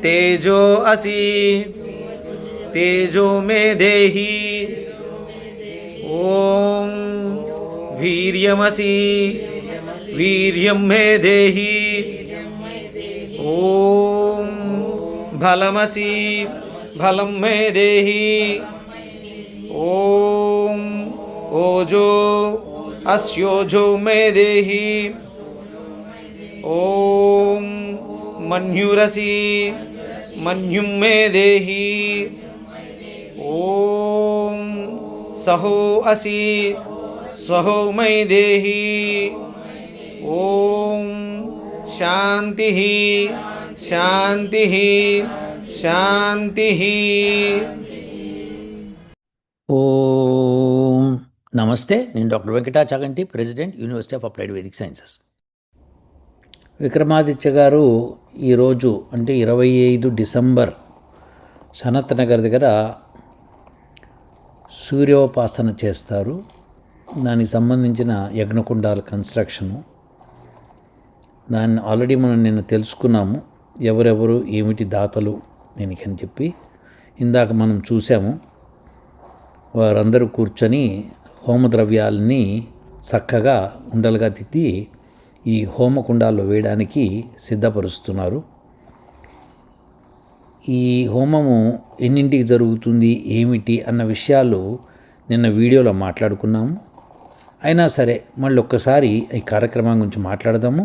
तेजो असि तेजो मे देहि ॐ वीर्यमसि वीर्यं मे देहि ॐ बलमसि बलं मे देहि ॐ ओजो अस्योजो मे देहि ॐ मन्युरसि मन्युं मे देहि ॐ सहो असि सहो मे देहि ॐ शान्तिः शान्तिः शान्तिः। ఓం నమస్తే. నేను డాక్టర్ వెంకటాచలంటి, president, university of applied Vedic sciences. Vikramaditya గారు ఈరోజు అంటే 25 డిసెంబర్ సనత్ నగర్ దగ్గర సూర్యోపాసన చేస్తారు. దానికి సంబంధించిన యజ్ఞకుండాల కన్స్ట్రక్షను, దాన్ని ఆల్రెడీ మనం నిన్న తెలుసుకున్నాము. ఎవరెవరు ఏమిటి దాతలు దీనికని చెప్పి ఇందాక మనం చూసాము. వారందరూ కూర్చొని హోమద్రవ్యాలని చక్కగా ఉండలుగా తిత్తి ఈ హోమకుండాల్లో వేయడానికి సిద్ధపరుస్తున్నారు. ఈ హోమము ఎన్నింటికి జరుగుతుంది ఏమిటి అన్న విషయాలు నిన్న వీడియోలో మాట్లాడుకున్నాము. అయినా సరే మళ్ళీ ఒక్కసారి ఈ కార్యక్రమం గురించి మాట్లాడదాము.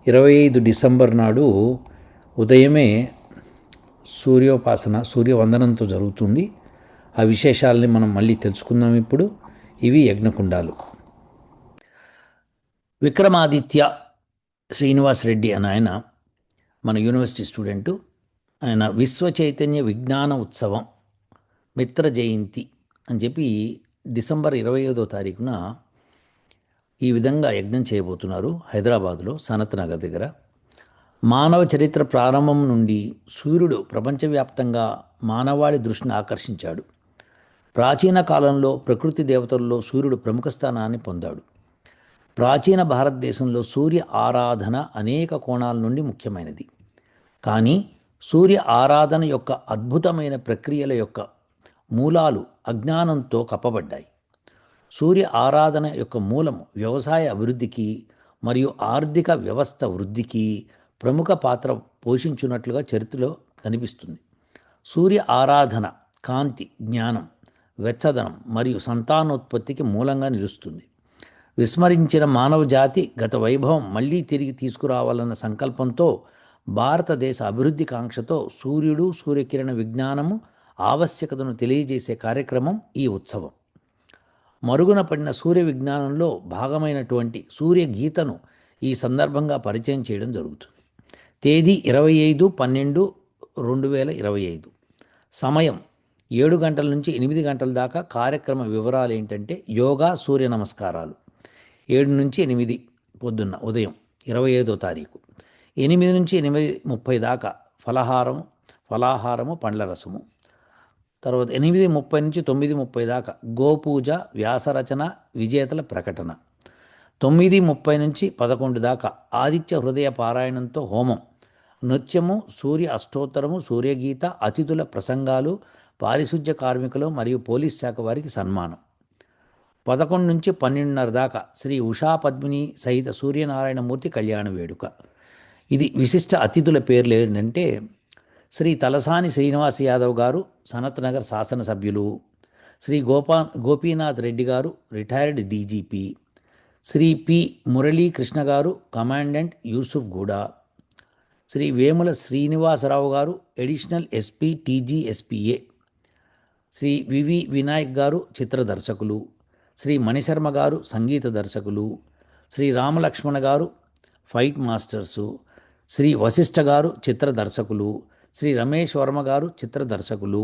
25 డిసెంబర్ నాడు ఉదయమే సూర్యోపాసన, సూర్యవందనంతో జరుగుతుంది. ఆ విశేషాలని మనం మళ్ళీ తెలుసుకుందాం. ఇప్పుడు ఇవి యజ్ఞకుండాలు. విక్రమాదిత్య శ్రీనివాస్ రెడ్డి అని ఆయన మన యూనివర్సిటీ స్టూడెంటు. ఆయన విశ్వ చైతన్య విజ్ఞాన ఉత్సవం మిత్ర జయంతి అని చెప్పి డిసెంబర్ 25వ తారీఖున ఈ విధంగా యజ్ఞం చేయబోతున్నారు హైదరాబాదులో సనత్ నగర్ దగ్గర. మానవ చరిత్ర ప్రారంభం నుండి సూర్యుడు ప్రపంచవ్యాప్తంగా మానవాళి దృష్టిని ఆకర్షించాడు. ప్రాచీన కాలంలో ప్రకృతి దేవతల్లో సూర్యుడు ప్రముఖ స్థానాన్ని పొందాడు. ప్రాచీన భారతదేశంలో సూర్య ఆరాధన అనేక కోణాల నుండి ముఖ్యమైనది. కానీ సూర్య ఆరాధన యొక్క అద్భుతమైన ప్రక్రియల యొక్క మూలాలు అజ్ఞానంతో కప్పబడ్డాయి. సూర్య ఆరాధన యొక్క మూలము వ్యవసాయ అభివృద్ధికి మరియు ఆర్థిక వ్యవస్థ వృద్ధికి ప్రముఖ పాత్ర పోషించున్నట్లుగా చరిత్రలో కనిపిస్తుంది. సూర్య ఆరాధన కాంతి, జ్ఞానం, వెచ్చదనం మరియు సంతానోత్పత్తికి మూలంగా నిలుస్తుంది. విస్మరించిన మానవ జాతి గత వైభవం మళ్ళీ తిరిగి తీసుకురావాలన్న సంకల్పంతో భారతదేశ అభివృద్ధి కాంక్షతో సూర్యుడు, సూర్యకిరణ విజ్ఞానము ఆవశ్యకతను తెలియజేసే కార్యక్రమం ఈ ఉత్సవం. మరుగున పడిన సూర్య విజ్ఞానంలో భాగమైనటువంటి సూర్య గీతను ఈ సందర్భంగా పరిచయం చేయడం జరుగుతుంది. తేదీ 25/12/2025. సమయం 7 గంటల నుంచి 8 గంటల దాకా. కార్యక్రమ వివరాలు ఏంటంటే యోగా, సూర్య నమస్కారాలు 7 నుంచి 8 పొద్దున్న ఉదయం 25వ తారీఖు. 8 నుంచి 8:30 దాకా ఫలాహారము, పండ్ల రసము. తర్వాత 8:30 నుంచి 9:30 దాకా గోపూజ, వ్యాసరచన, విజేతల ప్రకటన. 9:30 నుంచి 11 దాకా ఆదిత్య హృదయ పారాయణంతో హోమం, నృత్యము, సూర్య అష్టోత్తరము, సూర్యగీత, అతిథుల ప్రసంగాలు, పారిశుధ్య కార్మికులు మరియు పోలీస్ శాఖ వారికి సన్మానం. 11 నుంచి 12:30 దాకా శ్రీ ఉషా పద్మిని సహిత సూర్యనారాయణమూర్తి కళ్యాణ వేడుక. ఇది విశిష్ట అతిథుల పేర్లు ఏంటంటే శ్రీ తలసాని శ్రీనివాస్ యాదవ్ గారు, సనత్ నగర్ శాసనసభ్యులు. శ్రీ గోపీనాథ్ రెడ్డి గారు, retired DGP. Shri P Muralikrishna గారు, కమాండెంట్ యూసుఫ్ గూడా. శ్రీ వేముల శ్రీనివాసరావు గారు, additional SP TGSPA. Shri VV Vinayak గారు, చిత్ర దర్శకులు. శ్రీ మణిశర్మ గారు, సంగీత దర్శకులు. శ్రీ రామలక్ష్మణ గారు, ఫైట్ మాస్టర్సు, శ్రీ వశిష్ఠ గారు చిత్ర దర్శకులు, శ్రీ రమేష్ వర్మ గారు చిత్ర దర్శకులు,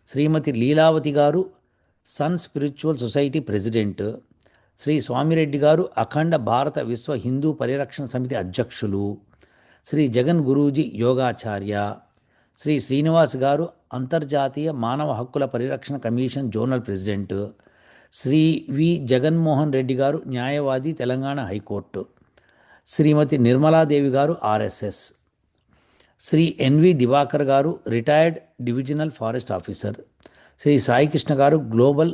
శ్రీమతి లీలావతి గారు Sun Spiritual Society president, Shri Swamireddy గారు అఖండ భారత విశ్వ హిందూ పరిరక్షణ సమితి అధ్యక్షులు, శ్రీ జగన్ గురూజీ యోగాచార్య, శ్రీ శ్రీనివాస్ గారు అంతర్జాతీయ మానవ హక్కుల పరిరక్షణ కమిషన్ జోనల్ ప్రెసిడెంట్, శ్రీ వి జగన్మోహన్ రెడ్డి గారు న్యాయవాది తెలంగాణ హైకోర్టు, శ్రీమతి నిర్మలాదేవి గారు ఆర్ఎస్ఎస్, శ్రీ ఎన్వి దివాకర్ గారు retired divisional forest officer, Shri Saikrishna గారు global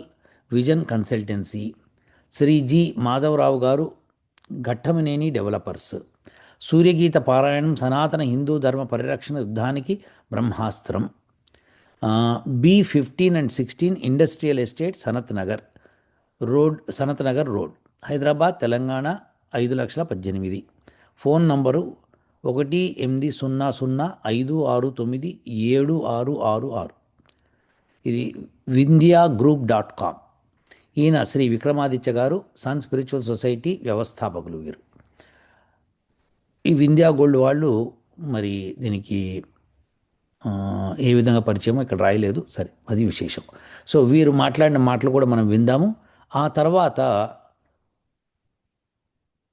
vision consultancy, Shri G Madhavarao గారు ఘట్టమనేని డెవలపర్స్. సూర్యగీత పారాయణం సనాతన హిందూ ధర్మ పరిరక్షణ యుద్ధానికి బ్రహ్మాస్త్రం. B15 and 16 industrial estate Sanath Nagar road Hyderabad Telangana 5,18,000. Phone number 1800569766. ఇది vindyagroup.com. ఈయన శ్రీ విక్రమాదిత్య గారు సన్ స్పిరిచువల్ సొసైటీ వ్యవస్థాపకులు. వీరు ఈ వింధ్యా గోల్డ్ వాళ్ళు మరి దీనికి ఏ విధంగా పరిచయమో ఇక్కడ రాయలేదు, సరే అది విశేషం. సో వీరు మాట్లాడిన మాటలు కూడా మనం విందాము. ఆ తర్వాత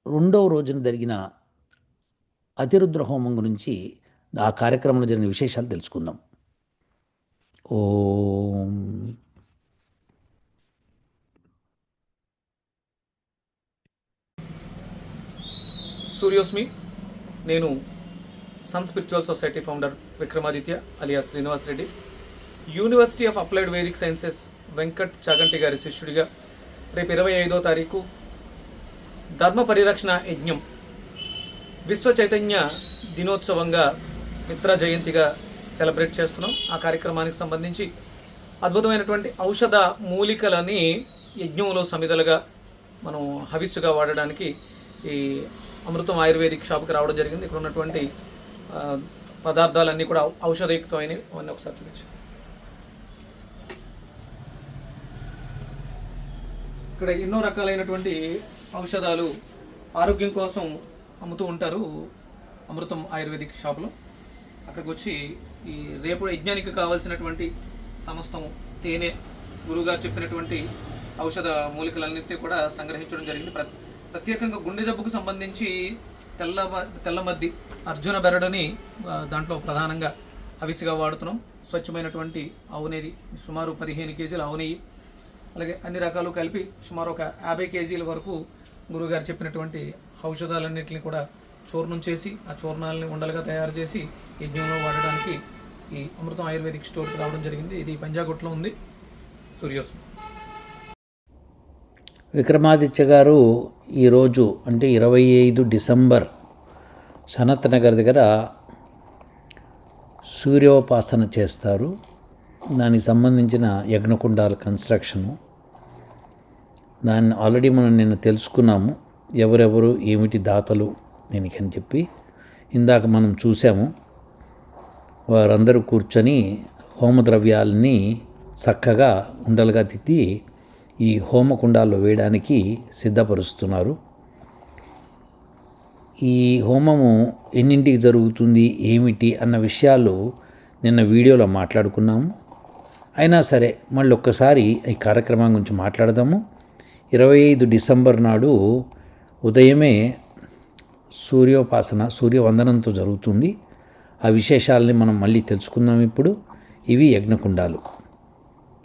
రెండవ రోజున జరిగిన అతిరుద్ర హోమం గురించి, ఆ కార్యక్రమంలో జరిగిన విశేషాలు తెలుసుకుందాం. ఓం సూర్యోస్మి. నేను Sun Spiritual Society founder Vikramaditya alias Srinivas Reddy, university of applied Vedic sciences Venkat Chaganti గారి శిష్యుడిగా రేపు 25వ తారీఖు ధర్మ పరిరక్షణ యజ్ఞం విశ్వ చైతన్య దినోత్సవంగా మిత్ర జయంతిగా సెలబ్రేట్ చేస్తున్నాం. ఆ కార్యక్రమానికి సంబంధించి అద్భుతమైనటువంటి ఔషధ మూలికలని యజ్ఞంలో సమిధలుగా మనం హవిస్సుగా వాడడానికి ఈ అమృతం ఆయుర్వేదిక్ షాప్కి రావడం జరిగింది. ఇక్కడ ఉన్నటువంటి పదార్థాలన్నీ కూడా ఔషధయుక్తమైనవి. అవన్నీ ఒకసారి చూపించు. ఇక్కడ ఎన్నో రకాలైనటువంటి ఔషధాలు ఆరోగ్యం కోసం అమ్ముతూ ఉంటారు అమృతం ఆయుర్వేదిక్ షాప్లో. అక్కడికి వచ్చి ఈ రేపు యజ్ఞానికి కావాల్సినటువంటి సమస్తం తేనె, గురువుగారు చెప్పినటువంటి ఔషధ మూలికలన్నింటినీ కూడా సంగ్రహించడం జరిగింది. ప్రత్యేకంగా గుండె జబ్బుకు సంబంధించి తెల్లమద్ది అర్జున బెరడుని దాంట్లో ప్రధానంగా హవిస్సుగా వాడుతున్నాం. స్వచ్ఛమైనటువంటి ఆవు నెయ్యి సుమారు 15 కేజీల ఆవు నెయ్యి, అలాగే అన్ని రకాలు కలిపి సుమారు ఒక 50 కేజీల వరకు గురువుగారు చెప్పినటువంటి ఔషధాలన్నింటినీ కూడా చూర్ణం చేసి ఆ చూర్ణాలని ఉండలుగా తయారు చేసి యజ్ఞంలో వాడడానికి ఈ అమృతం ఆయుర్వేదిక్ స్టోర్కి రావడం జరిగింది. ఇది పంజాగుట్లో ఉంది. సూర్యోస్మి. విక్రమాదిత్య గారు ఈరోజు అంటే 25 డిసెంబర్ సనత్ నగర్ దగ్గర సూర్యోపాసన చేస్తారు. దానికి సంబంధించిన యజ్ఞకుండాల కన్స్ట్రక్షను, దాన్ని ఆల్రెడీ మనం నిన్న తెలుసుకున్నాము. ఎవరెవరు ఏమిటి దాతలు దీనికి అని చెప్పి ఇందాక మనం చూసాము. వారందరూ కూర్చొని హోమద్రవ్యాలని చక్కగా ఉండలుగా తిత్తి ఈ హోమకుండాల్లో వేయడానికి సిద్ధపరుస్తున్నారు. ఈ హోమము ఎన్నింటికి జరుగుతుంది ఏమిటి అన్న విషయాలు నిన్న వీడియోలో మాట్లాడుకున్నాము. అయినా సరే మళ్ళీ ఒక్కసారి ఈ కార్యక్రమం గురించి మాట్లాడదాము. 25 డిసెంబర్ నాడు ఉదయమే సూర్యోపాసన, సూర్యవందనంతో జరుగుతుంది. ఆ విశేషాలని మనం మళ్ళీ తెలుసుకుందాం. ఇప్పుడు ఇవి యజ్ఞకుండాలు.